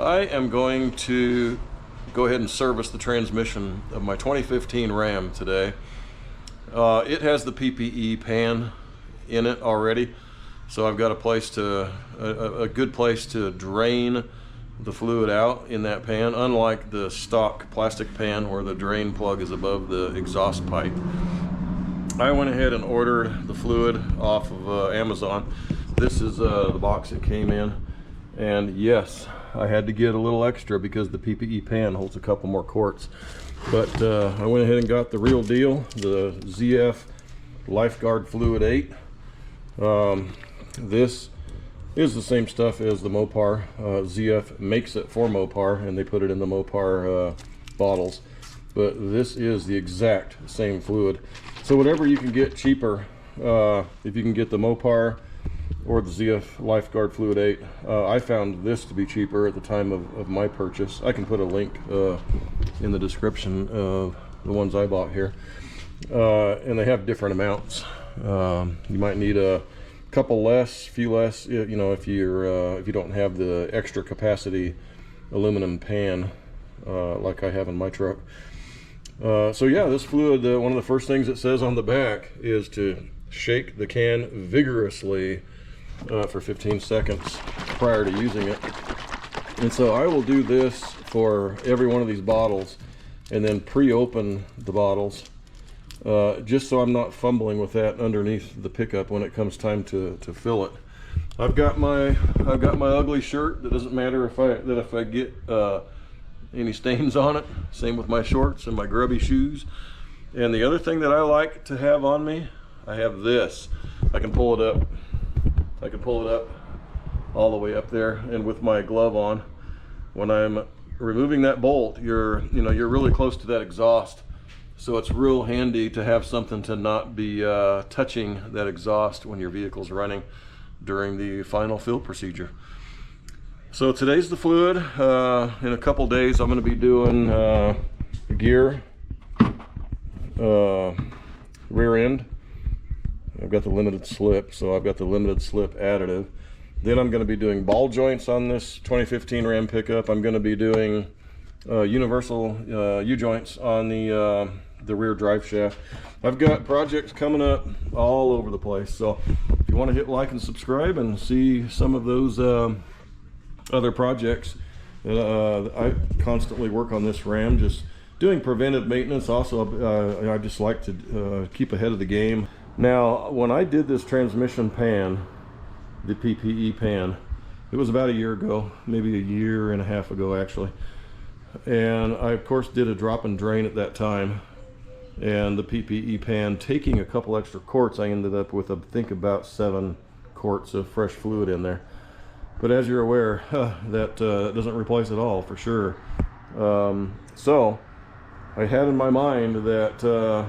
I am going to go ahead and service the transmission of my 2015 Ram today. It has the PPE pan in it already, so I've got a place to a good place to drain the fluid out in that pan, unlike the stock plastic pan where the drain plug is above the exhaust pipe. I went ahead and ordered the fluid off of Amazon. This is the box it came in, and yes, I had to get a little extra because the PPE pan holds a couple more quarts. But I went ahead and got the real deal, the ZF Lifeguard Fluid 8. This is the same stuff as the Mopar. ZF makes it for Mopar, and they put it in the Mopar bottles. But this is the exact same fluid. So whatever you can get cheaper, if you can get the Mopar or the ZF Lifeguard Fluid 8, I found this to be cheaper at the time of my purchase. I can put a link in the description of the ones I bought here, and they have different amounts. You might need a couple less, few less, you know, if you don't have the extra capacity aluminum pan like I have in my truck. So yeah, this fluid, one of the first things it says on the back is to shake the can vigorously for 15 seconds prior to using it. And so I will do this for every one of these bottles and then pre-open the bottles, just so I'm not fumbling with that underneath the pickup when it comes time to fill it. I've got my ugly shirt that doesn't matter if I get any stains on it. Same with my shorts and my grubby shoes. And the other thing that I like to have on me, I have this. I can pull it up. I can pull it up all the way up there, and with my glove on, when I'm removing that bolt, you're really close to that exhaust. So it's real handy to have something to not be touching that exhaust when your vehicle's running during the final fill procedure. So today's the fluid. In a couple days, I'm going to be doing gear, rear end. I've got the limited slip, so I've got the limited slip additive. Then I'm going to be doing ball joints on this 2015 Ram pickup. I'm going to be doing universal U-joints on the rear drive shaft. I've got projects coming up all over the place, so if you want to hit like and subscribe and see some of those other projects, I constantly work on this Ram, just doing preventive maintenance. Also, I just like to keep ahead of the game. Now, when I did this transmission pan, the PPE pan, it was about a year ago, maybe a year and a half ago actually. And I of course did a drop and drain at that time. And the PPE pan, taking a couple extra quarts, I ended up with I think about 7 quarts of fresh fluid in there. But as you're aware, that doesn't replace it all for sure. So I had in my mind that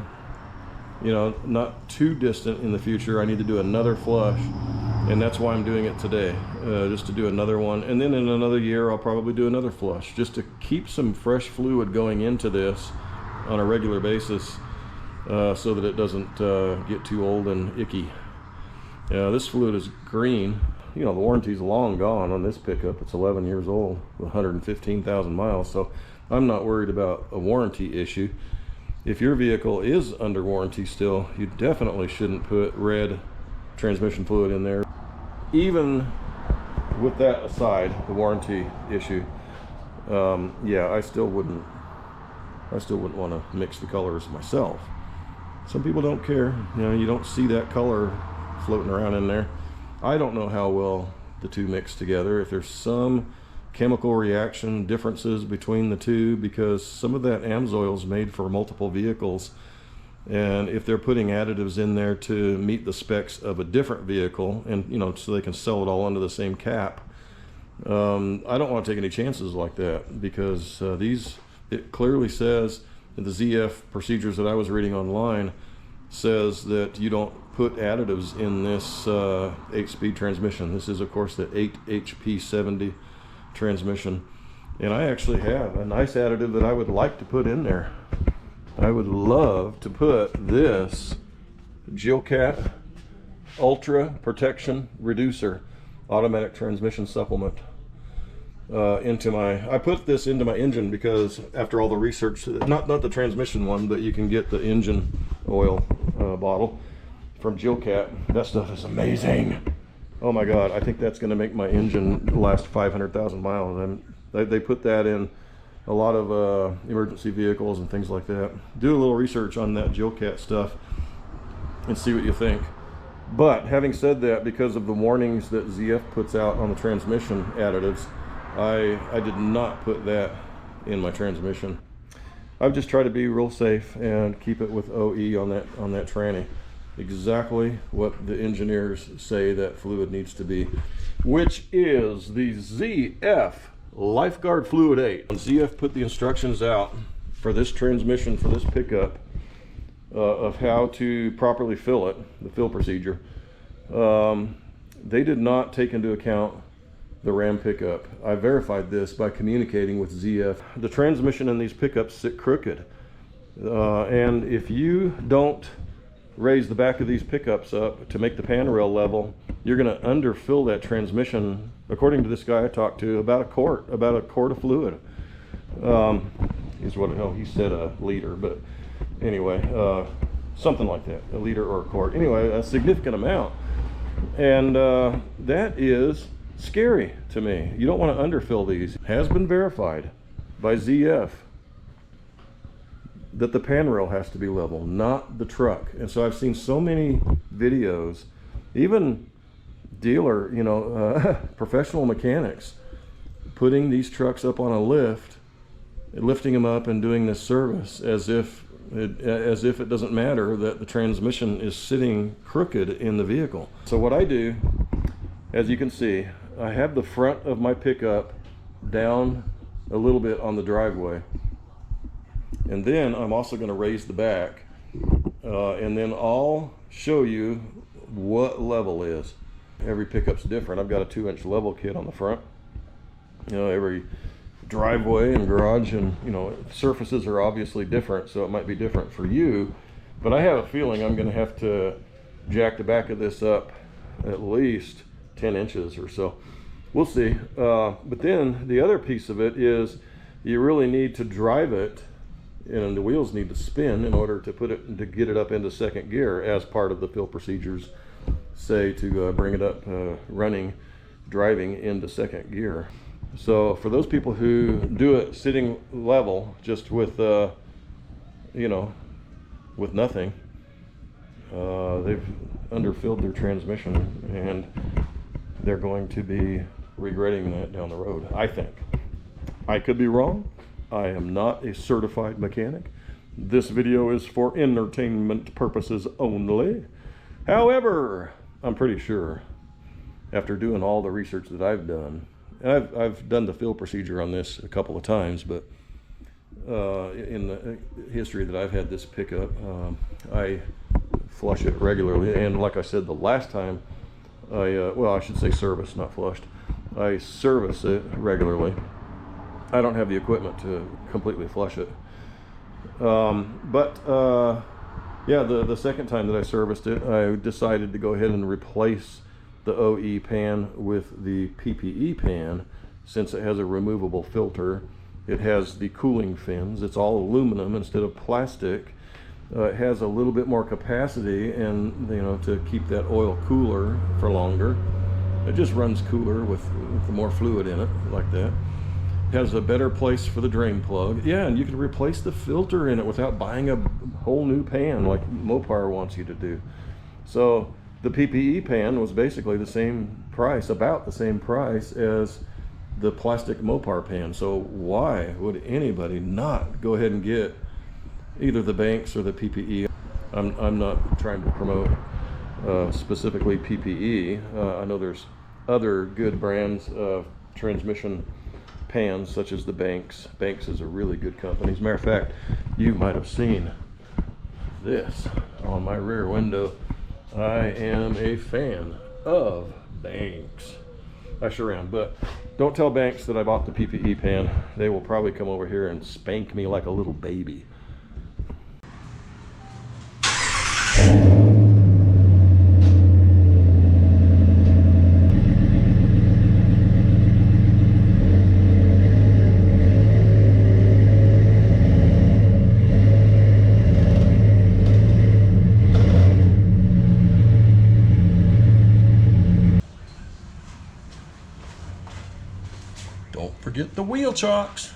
you know, not too distant in the future, I need to do another flush, and that's why I'm doing it today, just to do another one. And then in another year, I'll probably do another flush, just to keep some fresh fluid going into this on a regular basis, so that it doesn't get too old and icky. This fluid is green. You know, the warranty's long gone on this pickup. It's 11 years old, 115,000 miles, so I'm not worried about a warranty issue. If your vehicle is under warranty still, you definitely shouldn't put red transmission fluid in there. Even with that aside, the warranty issue, yeah, I still wouldn't want to mix the colors myself. Some people don't care. You know, you don't see that color floating around in there. I don't know how well the two mix together, if there's some chemical reaction differences between the two, because some of that AMSOIL is made for multiple vehicles, and if they're putting additives in there to meet the specs of a different vehicle, and you know, so they can sell it all under the same cap, I don't want to take any chances like that, because it clearly says in the ZF procedures that I was reading online, says that you don't put additives in this 8-speed transmission. This is of course the 8HP70 transmission, and I actually have a nice additive that I would like to put in there. I would love to put this Geocat Ultra Protection Reducer automatic transmission supplement. I put this into my engine because after all the research, not the transmission one, but you can get the engine oil bottle from Jilcat. That stuff is amazing. Oh my God, I think that's going to make my engine last 500,000 miles. And they put that in a lot of emergency vehicles and things like that. Do a little research on that Jilcat stuff and see what you think. But having said that, because of the warnings that ZF puts out on the transmission additives, I did not put that in my transmission. I've just tried to be real safe and keep it with OE on that tranny. Exactly what the engineers say that fluid needs to be, which is the ZF Lifeguard Fluid 8. ZF put the instructions out for this transmission, for this pickup, of how to properly fill it, the fill procedure. They did not take into account the Ram pickup. I verified this by communicating with ZF. The transmission in these pickups sit crooked, and if you don't raise the back of these pickups up to make the pan rail level, you're going to underfill that transmission, according to this guy I talked to, about a quart of fluid. Is what he said, a liter, but anyway, something like that, a liter or a quart. Anyway, a significant amount, and that is scary to me. You don't want to underfill these. Has been verified by ZF that the pan rail has to be level, not the truck. And so I've seen so many videos, even dealer, professional mechanics, putting these trucks up on a lift, lifting them up and doing this service as if it doesn't matter that the transmission is sitting crooked in the vehicle. So what I do, as you can see, I have the front of my pickup down a little bit on the driveway, and then I'm also going to raise the back, and then I'll show you what level is. Every pickup's different. I've got a 2-inch level kit on the front. Every driveway and garage and surfaces are obviously different, so it might be different for you, but I have a feeling I'm going to have to jack the back of this up at least 10 inches or so. We'll see. But then the other piece of it is you really need to drive it, and the wheels need to spin in order to get it up into second gear, as part of the fill procedures say to bring it up driving into second gear. So for those people who do it sitting level, just with with nothing, they've underfilled their transmission, and they're going to be regretting that down the road, I think. I could be wrong. I am not a certified mechanic. This video is for entertainment purposes only. However, I'm pretty sure, after doing all the research that I've done, and I've done the fill procedure on this a couple of times, but in the history that I've had this pickup, I flush it regularly. And like I said, the last time I should say service, not flushed. I service it regularly. I don't have the equipment to completely flush it. Yeah, the second time that I serviced it, I decided to go ahead and replace the OE pan with the PPE pan, since it has a removable filter. It has the cooling fins. It's all aluminum instead of plastic. It has a little bit more capacity, and to keep that oil cooler for longer. It just runs cooler with more fluid in it, like that. Has a better place for the drain plug. Yeah, and you can replace the filter in it without buying a whole new pan like Mopar wants you to do. So the PPE pan was basically the same price, about the same price as the plastic Mopar pan. So why would anybody not go ahead and get either the Banks or the PPE? I'm not trying to promote specifically PPE. I know there's other good brands of transmission pans, such as the Banks. Banks is a really good company. As a matter of fact, you might have seen this on my rear window. I am a fan of Banks. I sure am. But don't tell Banks that I bought the PPE pan. They will probably come over here and spank me like a little baby. forget the wheel chocks.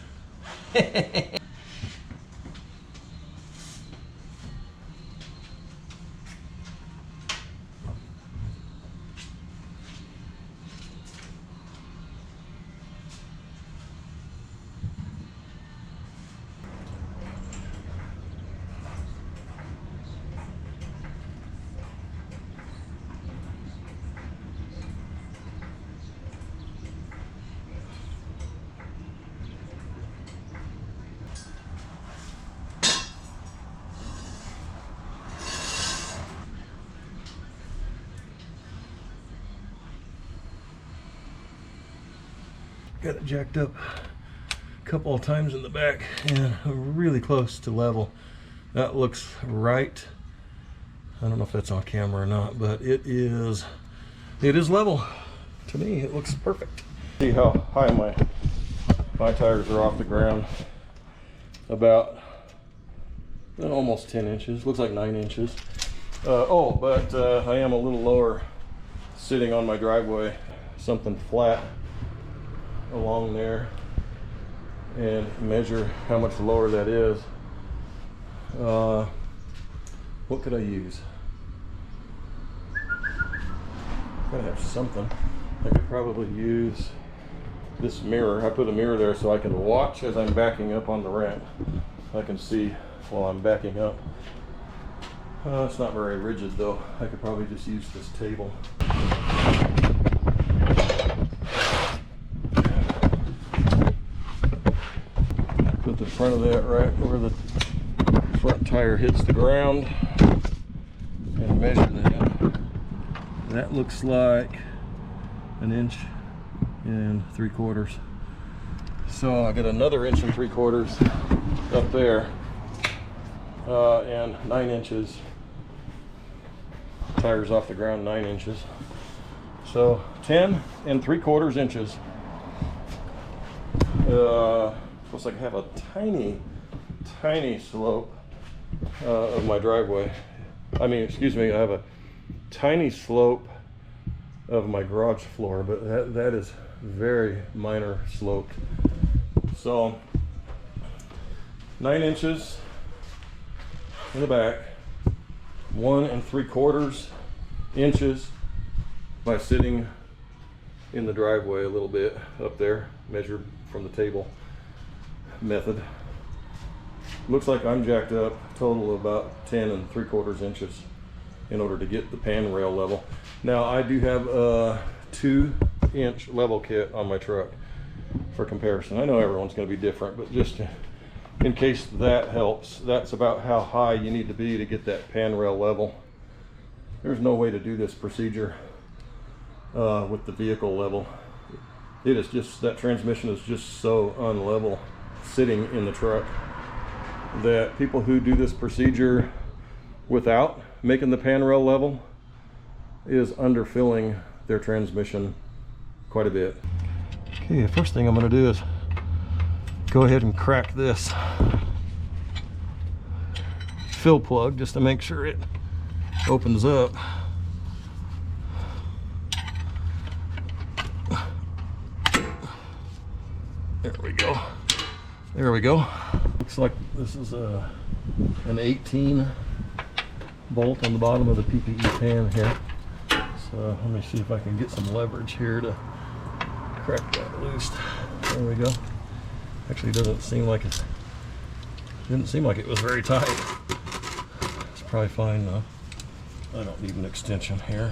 Got it jacked up a couple of times in the back and really close to level. That looks right. I don't know if that's on camera or not, but it is level. To me, it looks perfect. See how high my tires are off the ground. About almost 10 inches. Looks like 9 inches. But I am a little lower sitting on my driveway. Something flat along there, and measure how much lower that is. What could I use? Gotta have something. I could probably use this mirror. I put a mirror there so I can watch as I'm backing up on the ramp. I can see while I'm backing up. It's not very rigid though. I could probably just use this table. Put the front of that right where the front tire hits the ground and measure that. That looks like 1 3/4 inches. So I got another 1 3/4 inches up there, and 9 inches. Tires off the ground 9 inches. So 10 3/4 inches. Looks like I have a tiny slope of my driveway. I have a tiny slope of my garage floor, but that is very minor sloped. So 9 inches in the back, 1 3/4 inches by sitting in the driveway a little bit up there, measured from the table method. Looks like I'm jacked up total of about 10 3/4 inches in order to get the pan rail level. Now I do have a 2-inch level kit on my truck for comparison. I know everyone's going to be different, but just in case that helps, that's about how high you need to be to get that pan rail level. There's no way to do this procedure with the vehicle level. It is just, that transmission is just so unlevel sitting in the truck that people who do this procedure without making the pan rail level is underfilling their transmission quite a bit. Okay, the first thing I'm going to do is go ahead and crack this fill plug just to make sure it opens up. There we go. There we go. Looks like this is an 18 bolt on the bottom of the PPE pan here. So let me see if I can get some leverage here to crack that loose. There we go. Actually, didn't seem like it was very tight. It's probably fine though. I don't need an extension here.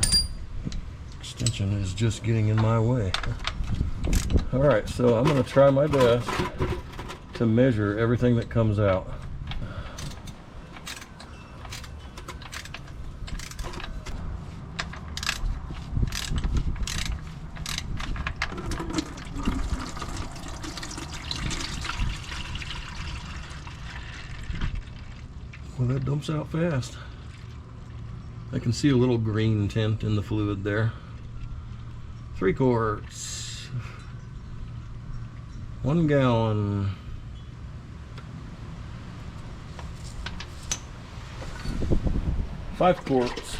Extension is just getting in my way. All right, so I'm going to try my best to measure everything that comes out. Well, that dumps out fast. I can see a little green tint in the fluid there. 3 quarts. 1 gallon. Five quarts.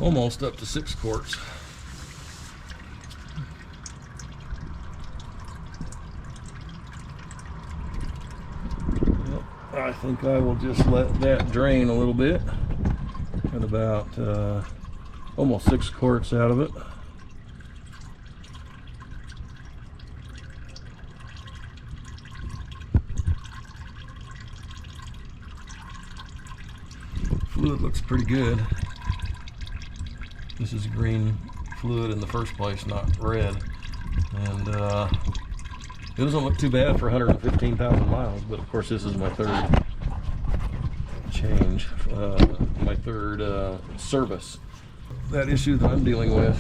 almost up to 6 quarts. I think I will just let that drain a little bit. Got about almost 6 quarts out of it. Fluid looks pretty good. This is green fluid in the first place, not red. And it doesn't look too bad for 115,000 miles, but of course this is my third change, my third service. That issue that I'm dealing with,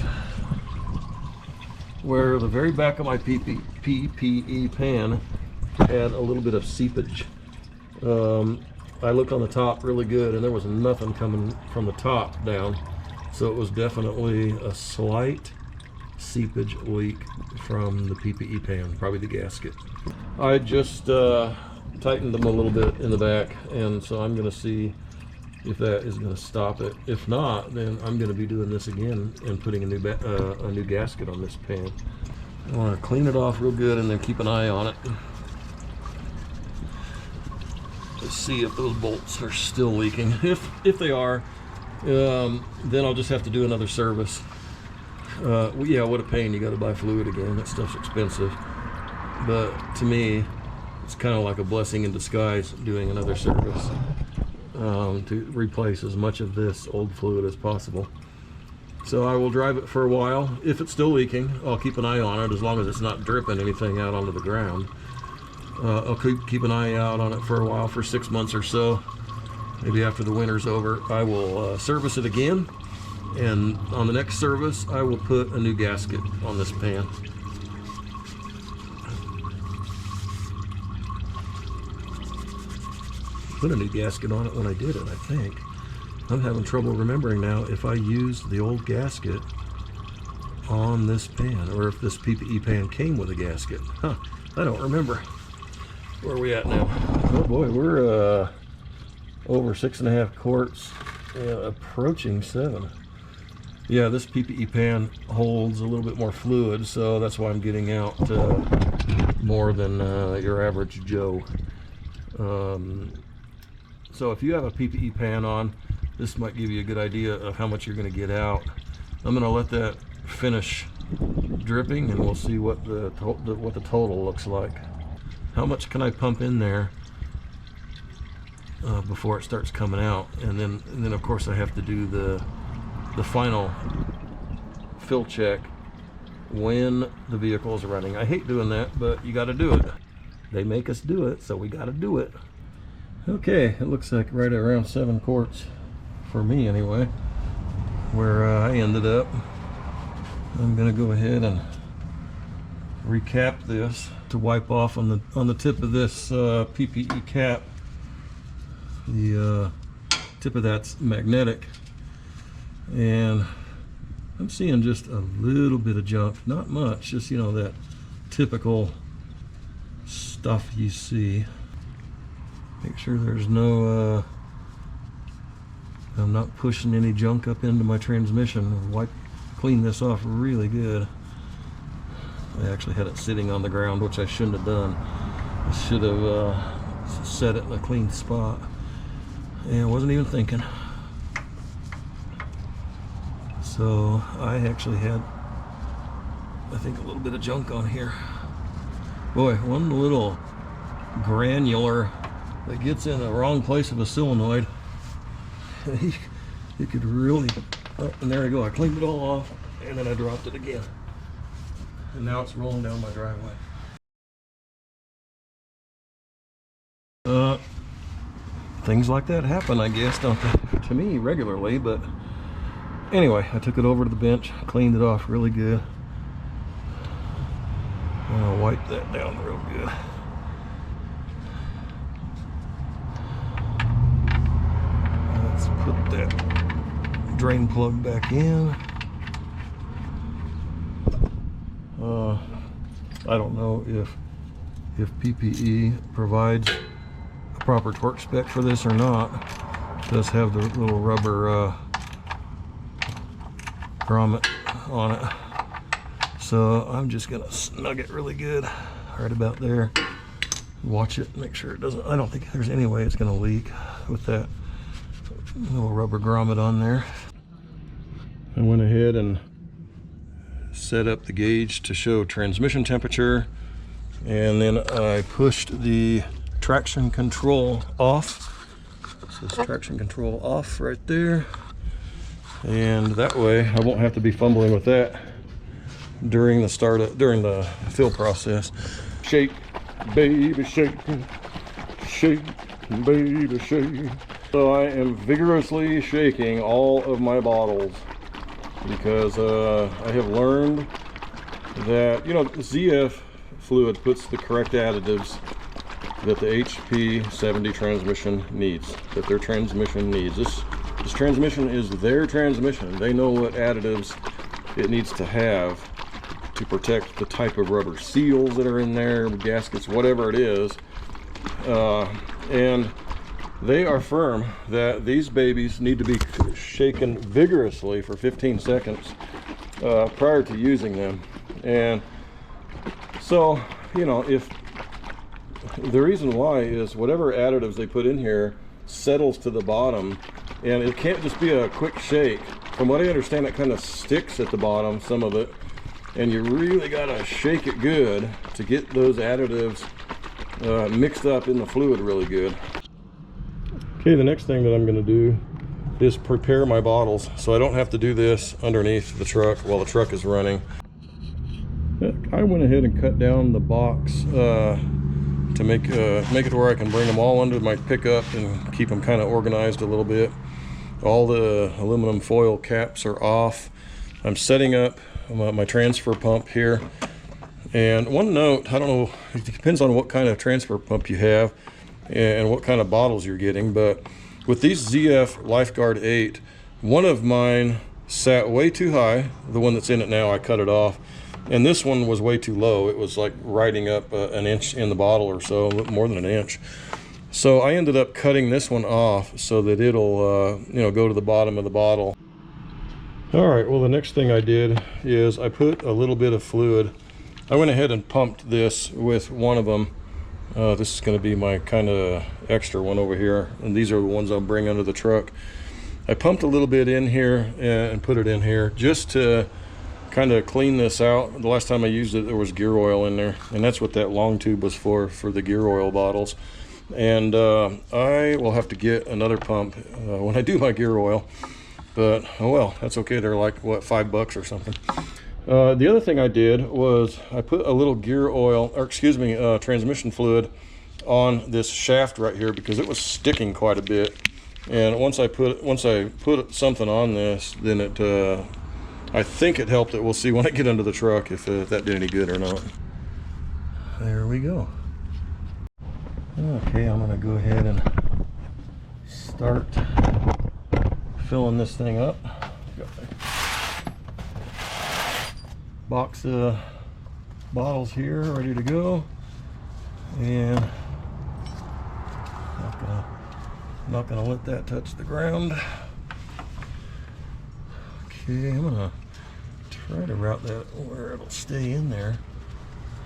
where the very back of my PPE pan had a little bit of seepage. I looked on the top really good and there was nothing coming from the top down, so it was definitely a slight seepage leak from the PPE pan, probably the gasket. I just tightened them a little bit in the back, and so I'm going to see if that is going to stop it. If not, then I'm going to be doing this again and putting a new gasket on this pan. I want to clean it off real good and then keep an eye on it to see if those bolts are still leaking. If they are, then I'll just have to do another service. Yeah, what a pain. You got to buy fluid again. That stuff's expensive. But to me, it's kind of like a blessing in disguise doing another service to replace as much of this old fluid as possible. So I will drive it for a while. If it's still leaking, I'll keep an eye on it as long as it's not dripping anything out onto the ground. I'll keep an eye out on it for a while, for 6 months or so. Maybe after the winter's over, I will service it again. And on the next service, I will put a new gasket on this pan. Put a new gasket on it when I did it, I think. I'm having trouble remembering now if I used the old gasket on this pan, or if this PPE pan came with a gasket. Huh, I don't remember. Where are we at now? Oh boy, we're over 6.5 quarts, approaching 7. Yeah, this PPE pan holds a little bit more fluid, so that's why I'm getting out more than your average Joe. So if you have a PPE pan on, this might give you a good idea of how much you're going to get out. I'm going to let that finish dripping, and we'll see what the total looks like. How much can I pump in there before it starts coming out? And then of course I have to do the final fill check when the vehicle is running. I hate doing that, but you got to do it. They make us do it, so we got to do it. Okay, it looks like right around 7 quarts for me anyway, where I ended up. I'm gonna go ahead and recap this to wipe off on the tip of this PPE cap. The tip of that's magnetic, and I'm seeing just a little bit of junk, not much, just, you know, that typical stuff you see. Make sure there's no I'm not pushing any junk up into my transmission. Clean this off really good. I actually had it sitting on the ground, which I shouldn't have done. I should have set it in a clean spot. And I wasn't even thinking. So I actually had, I think, a little bit of junk on here. Boy, one little granular that gets in the wrong place of a solenoid, you could really, oh, and there I go, I cleaned it all off, and then I dropped it again. And now it's rolling down my driveway. Things like that happen, I guess, don't they? To me, regularly, but anyway, I took it over to the bench, cleaned it off really good. I'll wipe that down real good. Let's put that drain plug back in. I don't know if PPE provides a proper torque spec for this or not. It does have the little rubber grommet on it. So I'm just gonna snug it really good right about there. Watch it, make sure it doesn't, I don't think there's any way it's gonna leak with that little rubber grommet on there. I went ahead and set up the gauge to show transmission temperature, and then I pushed the traction control off. It says traction control off right there, and that way I won't have to be fumbling with that during the fill process. Shake, baby, shake, shake, baby, shake. So I am vigorously shaking all of my bottles because I have learned that, you know, ZF fluid puts the correct additives that the HP 70 transmission needs, that their transmission needs. This transmission is their transmission. They know what additives it needs to have to protect the type of rubber seals that are in there, gaskets, whatever it is. And they are firm that these babies need to be shaken vigorously for 15 seconds prior to using them. And so, you know, if the reason why is whatever additives they put in here settles to the bottom, and it can't just be a quick shake. From what I understand, it kind of sticks at the bottom, some of it, and you really gotta shake it good to get those additives mixed up in the fluid really good. Okay, the next thing that I'm gonna do is prepare my bottles so I don't have to do this underneath the truck while the truck is running. I went ahead and cut down the box to make it where I can bring them all under my pickup and keep them kind of organized a little bit. All the aluminum foil caps are off. I'm setting up my transfer pump here. And one note, I don't know, it depends on what kind of transfer pump you have and what kind of bottles you're getting, but with these ZF Lifeguard 8, one of mine sat way too high. The one that's in it now, I cut it off. And this one was way too low. It was like riding up an inch in the bottle or so, a little more than an inch. So I ended up cutting this one off so that it'll you know, go to the bottom of the bottle. All right, well, the next thing I did is I put a little bit of fluid. I went ahead and pumped this with one of them. This is going to be my kind of extra one over here, and these are the ones I'll bring under the truck. I pumped a little bit in here and put it in here just to kind of clean this out. The last time I used it, there was gear oil in there, and that's what that long tube was for the gear oil bottles. And I will have to get another pump when I do my gear oil, but oh well, that's okay. They're like, what, $5 or something. The other thing I did was I put a little gear oil, or excuse me, transmission fluid on this shaft right here because it was sticking quite a bit. And once I put something on this, then it I think it helped it. We'll see when I get under the truck if that did any good or not. There we go. Okay, I'm gonna go ahead and start filling this thing up. Got my box of bottles here ready to go, and not gonna let that touch the ground. Okay, I'm gonna try to route that where it'll stay in there.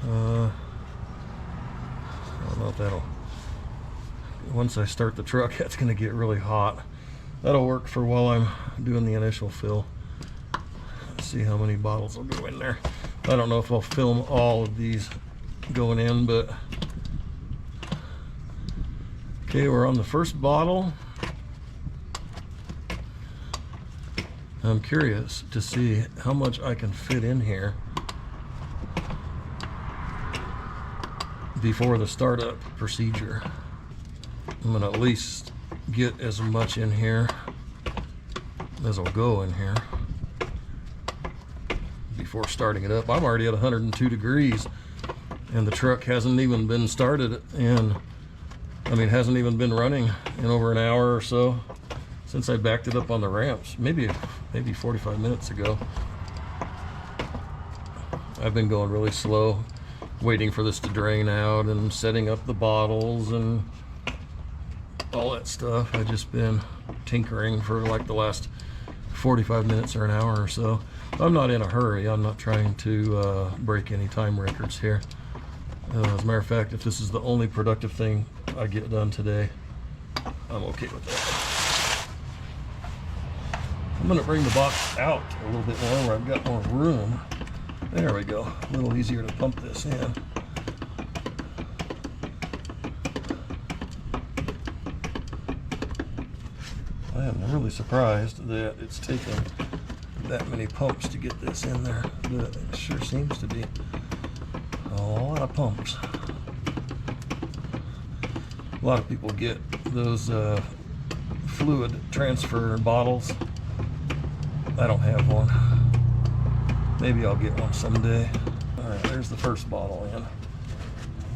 I don't know if that'll, once I start the truck, that's gonna get really hot. That'll work for while I'm doing the initial fill. Let's see how many bottles will go in there. I don't know if I'll film all of these going in, but okay, we're on the first bottle. I'm curious to see how much I can fit in here before the startup procedure. I'm gonna at least get as much in here as will go in here before starting it up. I'm already at 102 degrees and the truck hasn't even been started, and I mean, hasn't even been running in over an hour or so since I backed it up on the ramps, maybe 45 minutes ago. I've been going really slow, waiting for this to drain out and setting up the bottles and all that stuff. I've just been tinkering for like the last 45 minutes or an hour or so. I'm not in a hurry. I'm not trying to break any time records here. As a matter of fact, if this is the only productive thing I get done today, I'm okay with that. I'm going to bring the box out a little bit more where I've got more room. There we go. A little easier to pump this in. I am really surprised that it's taken that many pumps to get this in there, but it sure seems to be a lot of pumps. A lot of people get those fluid transfer bottles. I don't have one. Maybe I'll get one someday. All right, there's the first bottle in.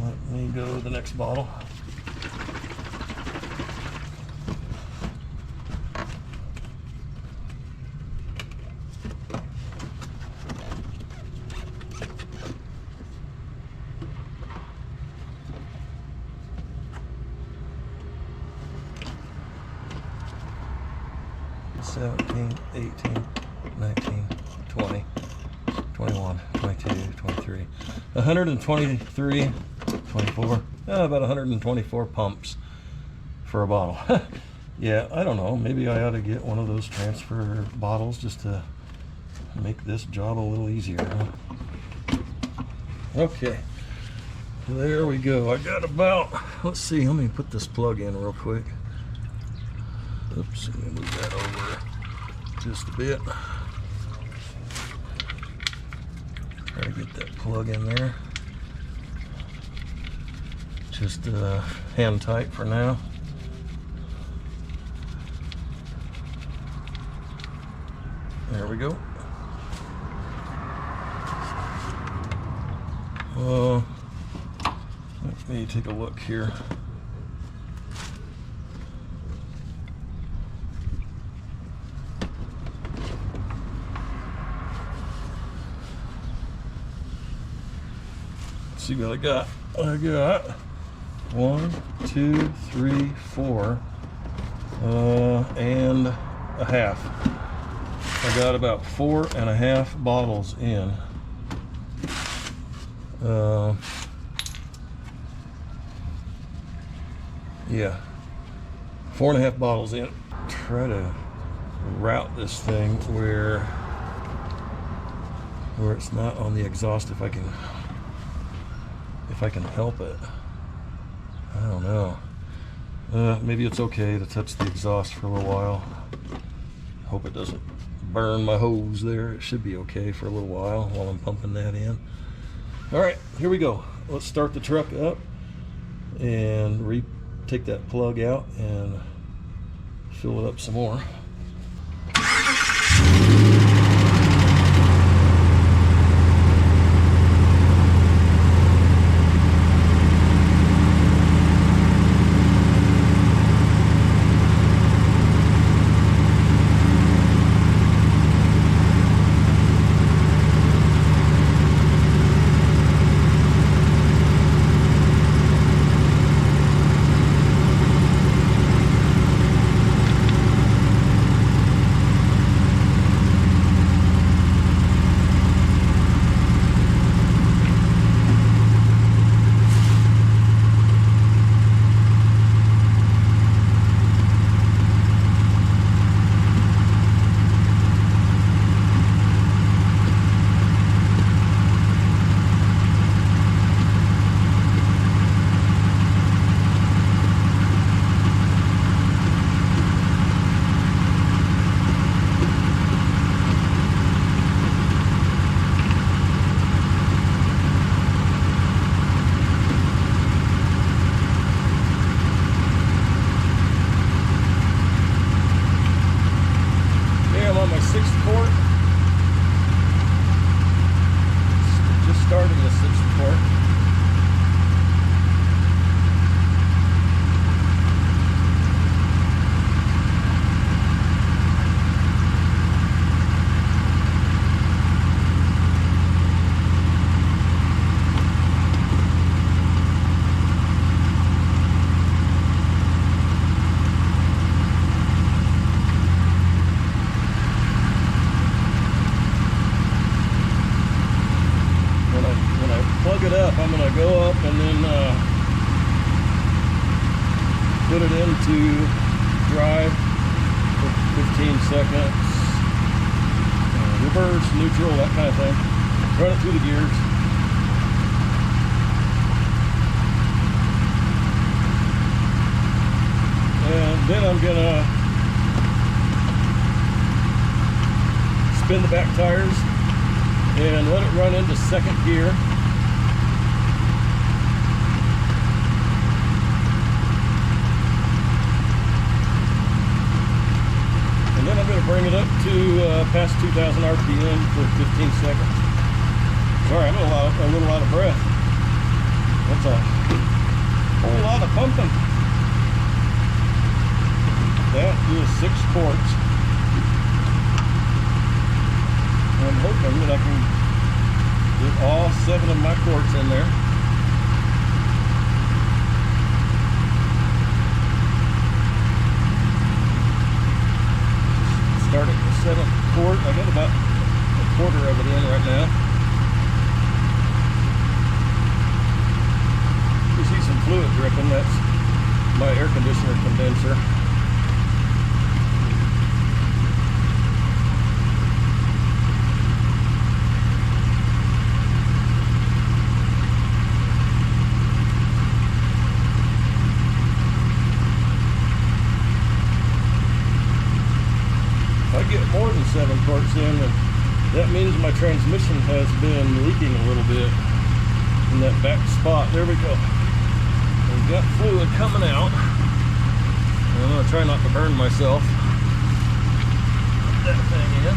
Let me go to the next bottle. $17, $18, $19, $20, $21, $22, $23, $123, $24, about 124 pumps for a bottle. Yeah, I don't know. Maybe I ought to get one of those transfer bottles just to make this job a little easier. Huh? Okay, there we go. I got about, let's see, let me put this plug in real quick. Oops, let me move that over just a bit. Try to get that plug in there. Just hand tight for now. There we go. Let me take a look here. See what I got. I got 1, 2, 3, 4, and a half. I got about 4.5 bottles in. Yeah, 4.5 bottles in. Try to route this thing where it's not on the exhaust if I can help it. I don't know. Maybe it's okay to touch the exhaust for a little while. Hope it doesn't burn my hose there. It should be okay for a little while I'm pumping that in. All right, here we go. Let's start the truck up and take that plug out and fill it up some more. plug it up, I'm going to go up and then put it into drive for 15 seconds. Reverse, neutral, that kind of thing. Run it through the gears. And then I'm going to spin the back tires and let it run into second gear. And then I'm going to bring it up to past 2,000 RPM for 15 seconds. Sorry, I'm a little out of breath. That's a whole lot of pumping. That is 6 quarts. I'm hoping that I can get all 7 of my quarts in there. Start at the 7th quart. I got about a quarter of it in right now. You see some fluid dripping. That's my air conditioner condenser. If I get more than 7 quarts in, that means my transmission has been leaking a little bit in that back spot. There we go. We've got fluid coming out. I'm going to try not to burn myself. Put that thing in.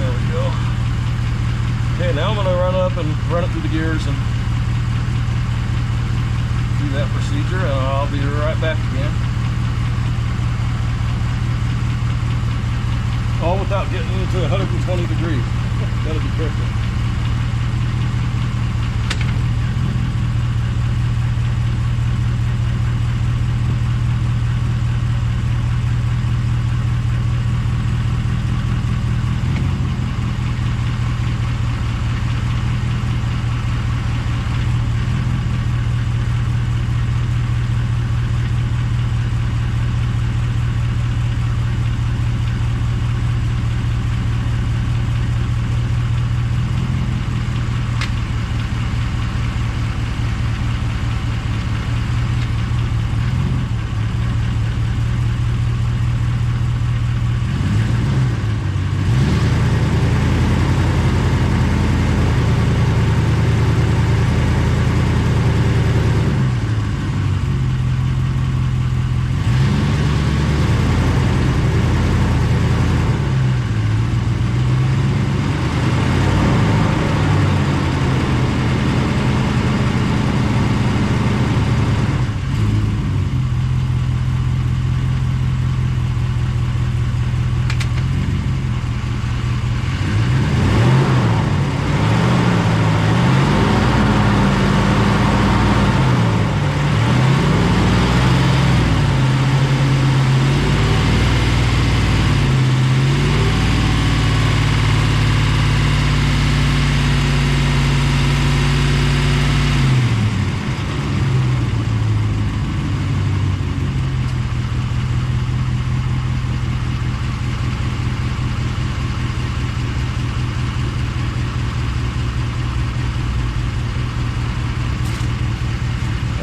There we go. Okay, now I'm going to run up and run it through the gears and do that procedure, and I'll be right back again. All without getting into 120 degrees. Gotta be careful.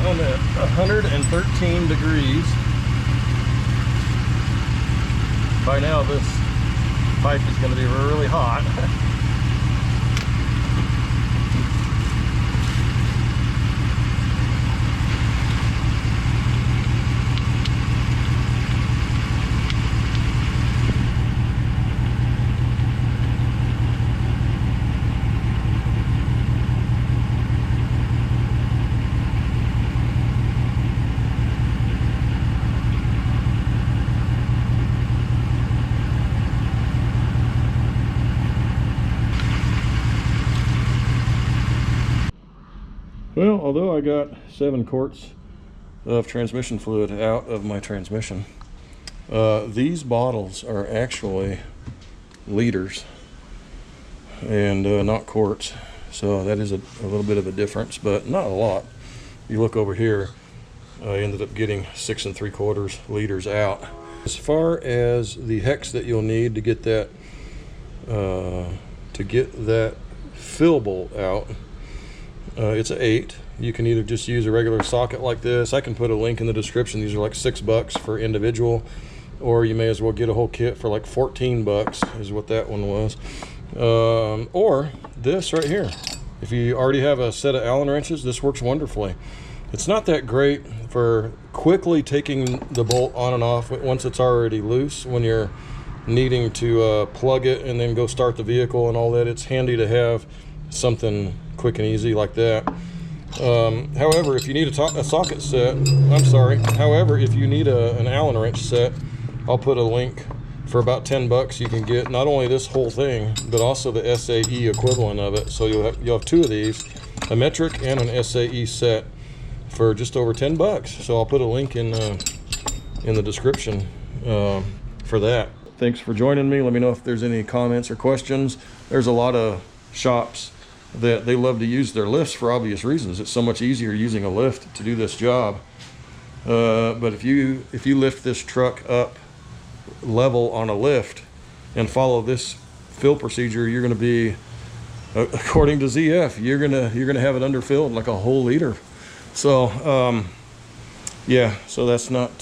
I'm at 113 degrees. By now this pipe is going to be really hot. Well, although I got 7 quarts of transmission fluid out of my transmission. These bottles are actually liters and not quarts, so that is a little bit of a difference, but not a lot. You look over here, I ended up getting 6 3/4 liters out. As far as the hex that you'll need to get that fill bolt out, it's an 8. You can either just use a regular socket like this. I can put a link in the description. These are like $6 for individual, or you may as well get a whole kit for like $14 is what that one was. Or this right here. If you already have a set of Allen wrenches, this works wonderfully. It's not that great for quickly taking the bolt on and off once it's already loose, when you're needing to plug it and then go start the vehicle and all that. It's handy to have something quick and easy like that. However, if you need a socket set, however, if you need an Allen wrench set, I'll put a link. For about $10 you can get not only this whole thing, but also the SAE equivalent of it. So you'll have 2 of these, a metric and an SAE set, for just over $10. So I'll put a link in the description for that. Thanks for joining me. Let me know if there's any comments or questions. There's a lot of shops that they love to use their lifts for obvious reasons. It's so much easier using a lift to do this job. But if you lift this truck up level on a lift and follow this fill procedure, you're going to be, according to ZF, you're gonna have it underfilled like a whole liter. So yeah, so that's not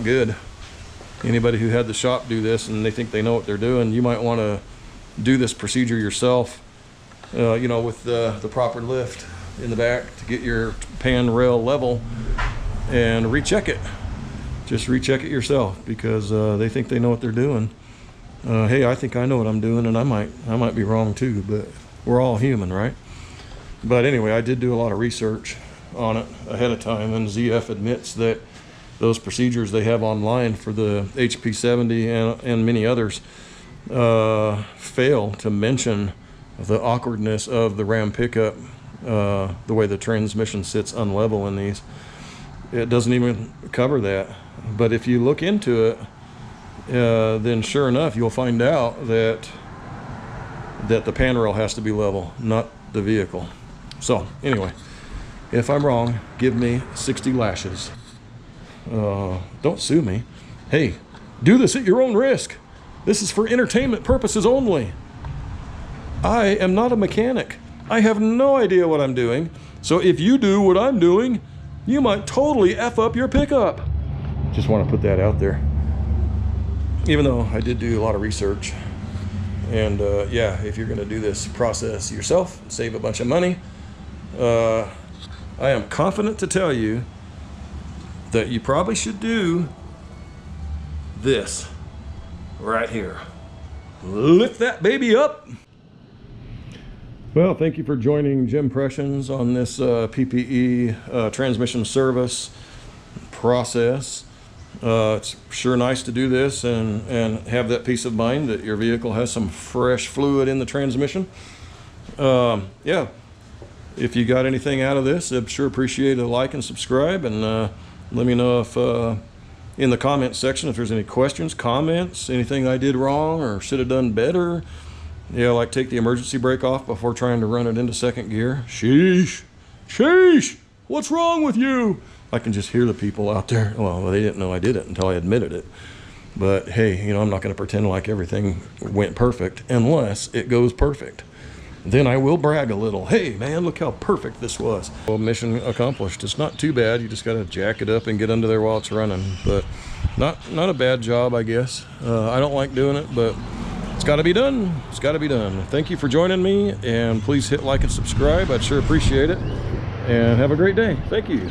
good. Anybody who had the shop do this and they think they know what they're doing, you might want to do this procedure yourself, you know, with the proper lift in the back to get your pan rail level, and recheck it. Just recheck it yourself, because they think they know what they're doing. Hey, I think I know what I'm doing, and I might be wrong too, but we're all human, right? But anyway, I did do a lot of research on it ahead of time, and ZF admits that those procedures they have online for the HP70 and many others fail to mention the awkwardness of the Ram pickup, the way the transmission sits unlevel in these. It doesn't even cover that. But if you look into it, then sure enough, you'll find out that the pan rail has to be level, not the vehicle. So anyway, if I'm wrong, give me 60 lashes. Don't sue me. Hey, do this at your own risk. This is for entertainment purposes only. I am not a mechanic. I have no idea what I'm doing. So if you do what I'm doing, you might totally F up your pickup. Just want to put that out there. Even though I did do a lot of research. And yeah, if you're going to do this process yourself, save a bunch of money, I am confident to tell you that you probably should do this right here. Lift that baby up. Well, thank you for joining Jimpressions on this PPE transmission service process. It's sure nice to do this and have that peace of mind that your vehicle has some fresh fluid in the transmission. Yeah, if you got anything out of this, I'd sure appreciate a like and subscribe, and let me know if in the comment section if there's any questions, comments, anything I did wrong or should have done better. Yeah, like take the emergency brake off before trying to run it into second gear. Sheesh, sheesh, what's wrong with you? I can just hear the people out there. Well, they didn't know I did it until I admitted it. But hey, you know, I'm not going to pretend like everything went perfect unless it goes perfect. Then I will brag a little. Hey man, look how perfect this was. Well, mission accomplished. It's not too bad. You just got to jack it up and get under there while it's running. But not a bad job, I guess. I don't like doing it, but it's got to be done. It's got to be done. Thank you for joining me, and please hit like and subscribe. I'd sure appreciate it. And have a great day. Thank you.